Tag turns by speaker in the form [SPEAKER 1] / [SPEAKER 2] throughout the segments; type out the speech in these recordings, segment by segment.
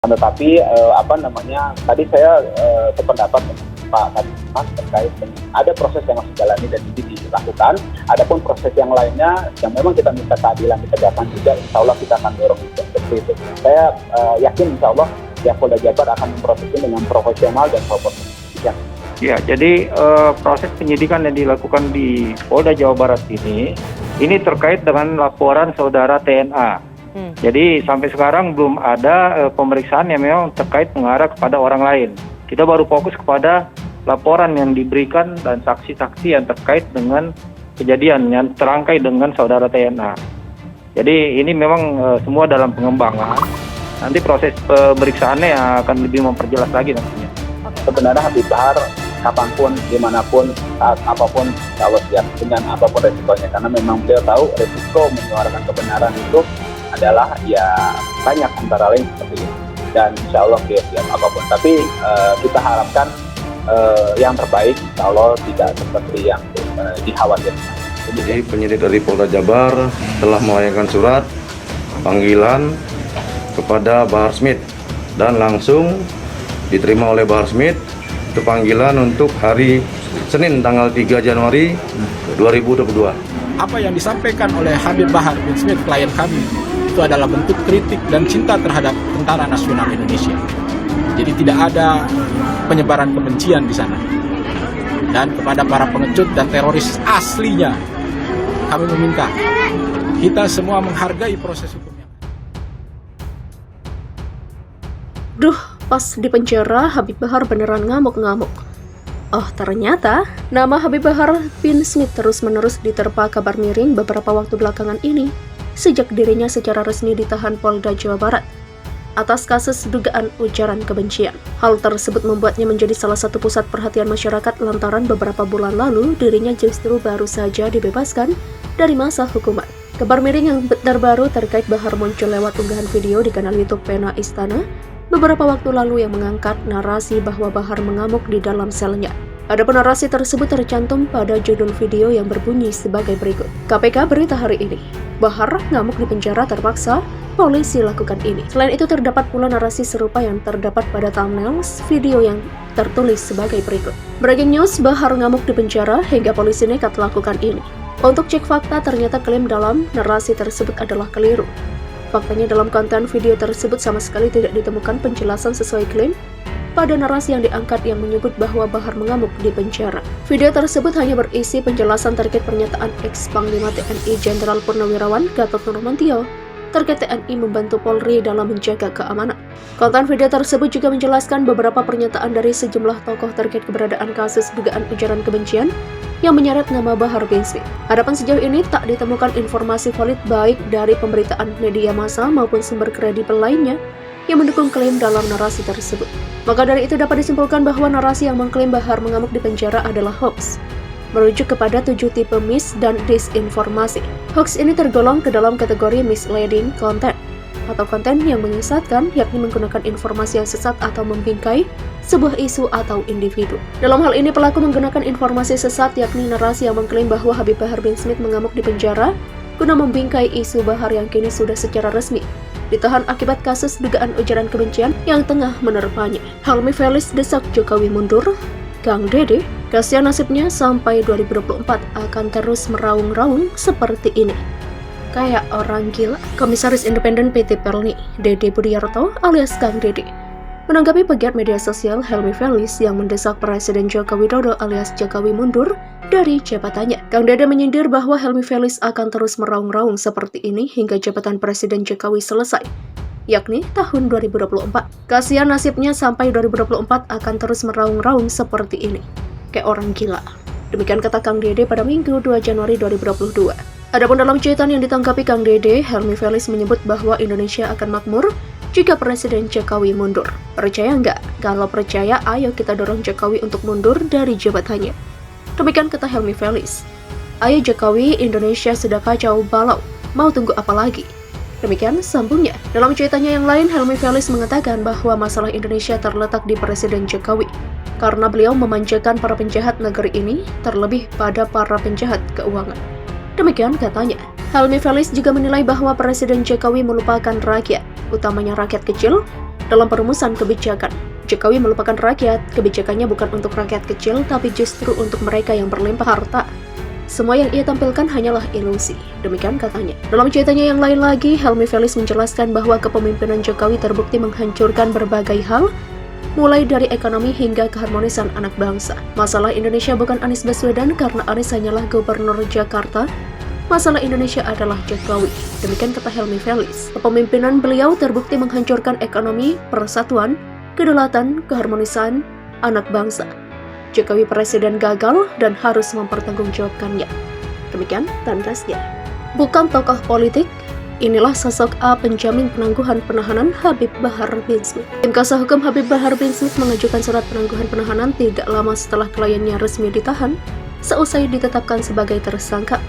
[SPEAKER 1] Tetapi tadi saya sependapat dengan Pak Kadimas terkait dengan ada proses yang harus dijalani dan ini dilakukan. Adapun proses yang lainnya yang memang kita minta keadilan ditegakkan juga, insya Allah kita akan dorong seperti itu. Saya yakin insya Allah ya Polda Jabar akan memprosesnya dengan profesional dan proporsional.
[SPEAKER 2] Ya, jadi proses penyidikan yang dilakukan di Polda Jawa Barat ini terkait dengan laporan saudara TNA. Jadi sampai sekarang belum ada pemeriksaan yang memang terkait mengarah kepada orang lain. Kita baru fokus kepada laporan yang diberikan dan saksi-saksi yang terkait dengan kejadian yang terangkai dengan saudara TNA. Jadi ini memang semua dalam pengembangan. Nanti proses pemeriksaannya yang akan lebih memperjelas lagi nantinya.
[SPEAKER 1] Sebenarnya Habib Bahar kapanpun, dimanapun, saat apapun, insya Allah siap dengan apapun resikonya. Karena memang beliau tahu resiko menyuarakan kebenaran itu adalah ya banyak antara lain seperti itu. Dan insya Allah dia siap apapun. Tapi kita harapkan yang terbaik, insya Allah tidak seperti yang dikhawatirkan.
[SPEAKER 3] Jadi penyidik dari Polda Jabar telah melayangkan surat panggilan kepada Bahar Smith dan langsung diterima oleh Bahar Smith itu panggilan untuk hari Senin tanggal 3 Januari 2022.
[SPEAKER 4] Apa yang disampaikan oleh Habib Bahar bin Smith, klien kami, itu adalah bentuk kritik dan cinta terhadap Tentara Nasional Indonesia. Jadi tidak ada penyebaran kebencian di sana. Dan kepada para pengecut dan teroris aslinya, kami meminta kita semua menghargai proses hukumnya.
[SPEAKER 5] Duh, pas di penjara Habib Bahar beneran ngamuk-ngamuk. Oh, ternyata nama Habib Bahar bin Smith terus-menerus diterpa kabar miring beberapa waktu belakangan ini sejak dirinya secara resmi ditahan Polda Jawa Barat atas kasus dugaan ujaran kebencian. Hal tersebut membuatnya menjadi salah satu pusat perhatian masyarakat lantaran beberapa bulan lalu dirinya justru baru saja dibebaskan dari masa hukuman. Kabar miring yang terbaru terkait Bahar muncul lewat unggahan video di kanal YouTube Pena Istana beberapa waktu lalu yang mengangkat narasi bahwa Bahar mengamuk di dalam selnya. Adapun narasi tersebut tercantum pada judul video yang berbunyi sebagai berikut. KPK berita hari ini, Bahar ngamuk di penjara terpaksa, polisi lakukan ini. Selain itu terdapat pula narasi serupa yang terdapat pada thumbnail video yang tertulis sebagai berikut. Breaking news, Bahar ngamuk di penjara hingga polisi nekat lakukan ini. Untuk cek fakta, ternyata klaim dalam narasi tersebut adalah keliru. Faktanya dalam konten video tersebut sama sekali tidak ditemukan penjelasan sesuai klaim pada narasi yang diangkat yang menyebut bahwa Bahar mengamuk di penjara. Video tersebut hanya berisi penjelasan terkait pernyataan ex-Panglima TNI Jenderal Purnawirawan Gatot Nurmantio terkait TNI membantu Polri dalam menjaga keamanan. Konten video tersebut juga menjelaskan beberapa pernyataan dari sejumlah tokoh terkait keberadaan kasus dugaan ujaran kebencian yang menyeret nama Bahar bin Smith. Adapun sejauh ini tak ditemukan informasi valid baik dari pemberitaan media massa maupun sumber kredibel lainnya yang mendukung klaim dalam narasi tersebut. Maka dari itu dapat disimpulkan bahwa narasi yang mengklaim Bahar mengamuk di penjara adalah hoax, merujuk kepada 7 tipe mis dan disinformasi. Hoax ini tergolong ke dalam kategori misleading content atau konten yang menyesatkan, yakni menggunakan informasi yang sesat atau membingkai sebuah isu atau individu. Dalam hal ini pelaku menggunakan informasi sesat, yakni narasi yang mengklaim bahwa Habib Bahar bin Smith mengamuk di penjara guna membingkai isu Bahar yang kini sudah secara resmi ditahan akibat kasus dugaan ujaran kebencian yang tengah menerpanya. Helmi Felis desak Jokowi mundur. Kang Dede, kasihan nasibnya sampai 2024 akan terus meraung-raung seperti ini. Kayak orang gila. Komisaris Independen PT Pelni, Dede Budiarto alias Kang Dede, menanggapi pegiat media sosial Helmi Felis yang mendesak Presiden Joko Widodo alias Jokowi mundur dari jabatannya. Kang Dede menyindir bahwa Helmi Felis akan terus meraung-raung seperti ini hingga jabatan Presiden Jokowi selesai, yakni tahun 2024. Kasihan nasibnya sampai 2024 akan terus meraung-raung seperti ini. Kayak orang gila. Demikian kata Kang Dede pada Minggu 2 Januari 2022. Adapun dalam cuitan yang ditanggapi Kang Dede, Helmi Felis menyebut bahwa Indonesia akan makmur jika Presiden Jokowi mundur. Percaya nggak? Kalau percaya, ayo kita dorong Jokowi untuk mundur dari jabatannya. Demikian kata Helmi Felis. Ayo Jokowi, Indonesia sudah kacau balau. Mau tunggu apa lagi? Demikian sambungnya. Dalam cuitannya yang lain, Helmi Felis mengatakan bahwa masalah Indonesia terletak di Presiden Jokowi. Karena beliau memanjakan para penjahat negeri ini, terlebih pada para penjahat keuangan. Demikian katanya. Helmi Felis juga menilai bahwa Presiden Jokowi melupakan rakyat, utamanya rakyat kecil, dalam perumusan kebijakan. Jokowi melupakan rakyat, kebijakannya bukan untuk rakyat kecil, tapi justru untuk mereka yang berlimpah harta. Semua yang ia tampilkan hanyalah ilusi, demikian katanya. Dalam ceritanya yang lain lagi, Helmi Felis menjelaskan bahwa kepemimpinan Jokowi terbukti menghancurkan berbagai hal, mulai dari ekonomi hingga keharmonisan anak bangsa. Masalah Indonesia bukan Anies Baswedan karena Anies hanyalah gubernur Jakarta. Masalah Indonesia adalah Jokowi, demikian kata Helmi Felis. Kepemimpinan beliau terbukti menghancurkan ekonomi, persatuan, kedaulatan, keharmonisan anak bangsa. Jokowi presiden gagal dan harus mempertanggungjawabkannya. Demikian tandasnya. Bukan tokoh politik, inilah sosok A penjamin penangguhan penahanan Habib Bahar bin Smith. Tim kuasa hukum Habib Bahar bin Smith mengajukan surat penangguhan penahanan tidak lama setelah kliennya resmi ditahan, seusai ditetapkan sebagai tersangka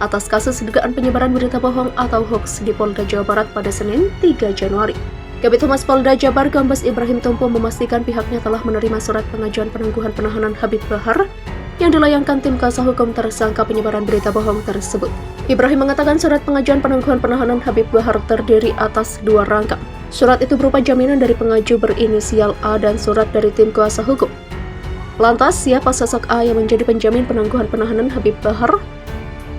[SPEAKER 5] atas kasus dugaan penyebaran berita bohong atau hoax di Polda Jawa Barat pada Senin 3 Januari. Kabid Humas Polda Jabar Kombes Ibrahim Tumpo memastikan pihaknya telah menerima surat pengajuan penangguhan penahanan Habib Bahar yang dilayangkan tim kuasa hukum tersangka penyebaran berita bohong tersebut. Ibrahim mengatakan surat pengajuan penangguhan penahanan Habib Bahar terdiri atas 2 rangkap. Surat itu berupa jaminan dari pengaju berinisial A dan surat dari tim kuasa hukum. Lantas, siapa sosok A yang menjadi penjamin penangguhan penahanan Habib Bahar?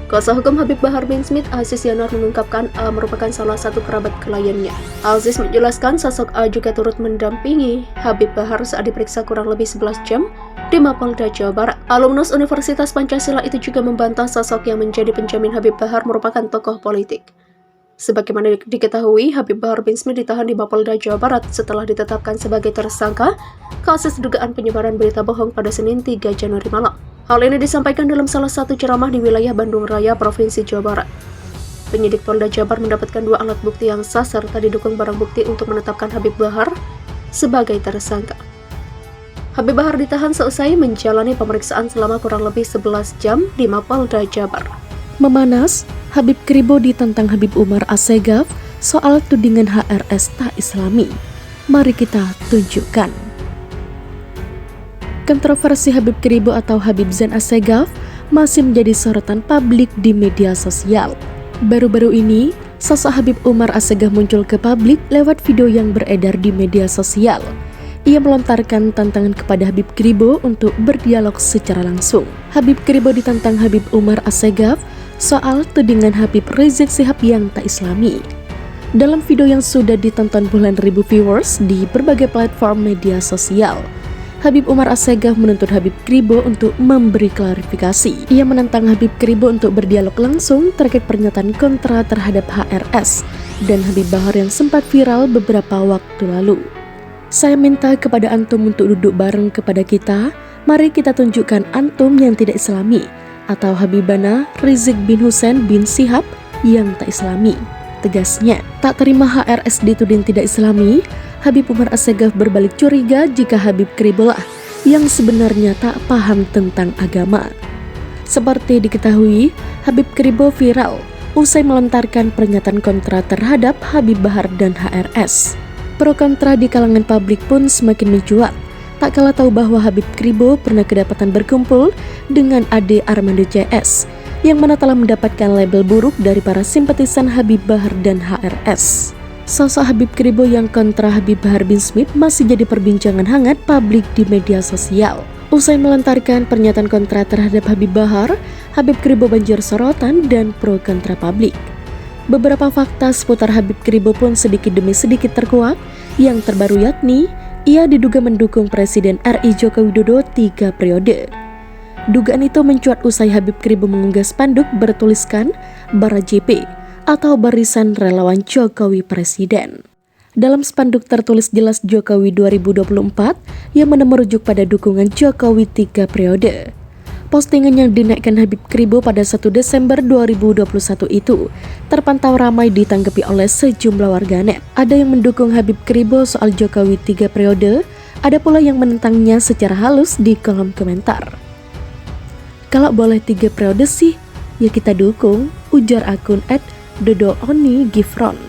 [SPEAKER 5] Kuasa hukum Habib Bahar bin Smith, Aziz Yanar, mengungkapkan A merupakan salah satu kerabat kliennya. Aziz menjelaskan sosok A juga turut mendampingi Habib Bahar saat diperiksa kurang lebih 11 jam di Mapolda Jawa Barat. Alumnus Universitas Pancasila itu juga membantah sosok yang menjadi penjamin Habib Bahar merupakan tokoh politik. Sebagaimana diketahui, Habib Bahar bin Smith ditahan di Mapolda Jawa Barat setelah ditetapkan sebagai tersangka kasus dugaan penyebaran berita bohong pada Senin 3 Januari malam. Hal ini disampaikan dalam salah satu ceramah di wilayah Bandung Raya, Provinsi Jawa Barat. Penyidik Polda Jabar mendapatkan 2 alat bukti yang sah serta didukung barang bukti untuk menetapkan Habib Bahar sebagai tersangka. Habib Bahar ditahan seusai menjalani pemeriksaan selama kurang lebih 11 jam di Mapolda Jabar.
[SPEAKER 6] Memanas, Habib Kribo ditantang Habib Umar Assegaf soal tudingan HRS tak Islami. Mari kita tunjukkan. Kontroversi Habib Kribo atau Habib Zain Assegaf masih menjadi sorotan publik di media sosial. Baru-baru ini, sosok Habib Umar Assegaf muncul ke publik lewat video yang beredar di media sosial. Ia melontarkan tantangan kepada Habib Kribo untuk berdialog secara langsung. Habib Kribo ditantang Habib Umar Assegaf soal tudingan Habib Rizik Syihab yang tak Islami. Dalam video yang sudah ditonton puluhan ribu viewers di berbagai platform media sosial, Habib Umar Assegaf menuntut Habib Kribo untuk memberi klarifikasi. Ia menantang Habib Kribo untuk berdialog langsung terkait pernyataan kontra terhadap HRS dan Habib Bahar yang sempat viral beberapa waktu lalu. Saya minta kepada antum untuk duduk bareng kepada kita. Mari kita tunjukkan antum yang tidak Islami atau Habibana Rizik bin Hussein bin Syihab yang tak Islami. Tegasnya, tak terima HRS dituding tidak Islami, Habib Umar Assegaf berbalik curiga jika Habib Kribo lah yang sebenarnya tak paham tentang agama. Seperti diketahui, Habib Kribo viral usai melontarkan pernyataan kontra terhadap Habib Bahar dan HRS. Pro kontra di kalangan publik pun semakin mencuat. Tak kalah tahu bahwa Habib Kribo pernah kedapatan berkumpul dengan Ade Armando CS, yang mana telah mendapatkan label buruk dari para simpatisan Habib Bahar dan HRS. Sosok Habib Kribo yang kontra Habib Bahar bin Smith masih jadi perbincangan hangat publik di media sosial. Usai melontarkan pernyataan kontra terhadap Habib Bahar, Habib Kribo banjir sorotan dan pro kontra publik. Beberapa fakta seputar Habib Kribo pun sedikit demi sedikit terkuak. Yang terbaru yakni, ia diduga mendukung Presiden RI Joko Widodo 3 periode. Dugaan itu mencuat usai Habib Kribo mengunggah spanduk bertuliskan Bara JP atau Barisan Relawan Jokowi Presiden. Dalam spanduk tertulis jelas Jokowi 2024 yang merujuk pada dukungan Jokowi 3 periode. Postingan yang dinaikkan Habib Kribo pada 1 Desember 2021 itu terpantau ramai ditanggapi oleh sejumlah warganet. Ada yang mendukung Habib Kribo soal Jokowi 3 periode, ada pula yang menentangnya secara halus di kolom komentar. Kalau boleh 3 periode sih, ya kita dukung, ujar akun @DodoOni Gifron.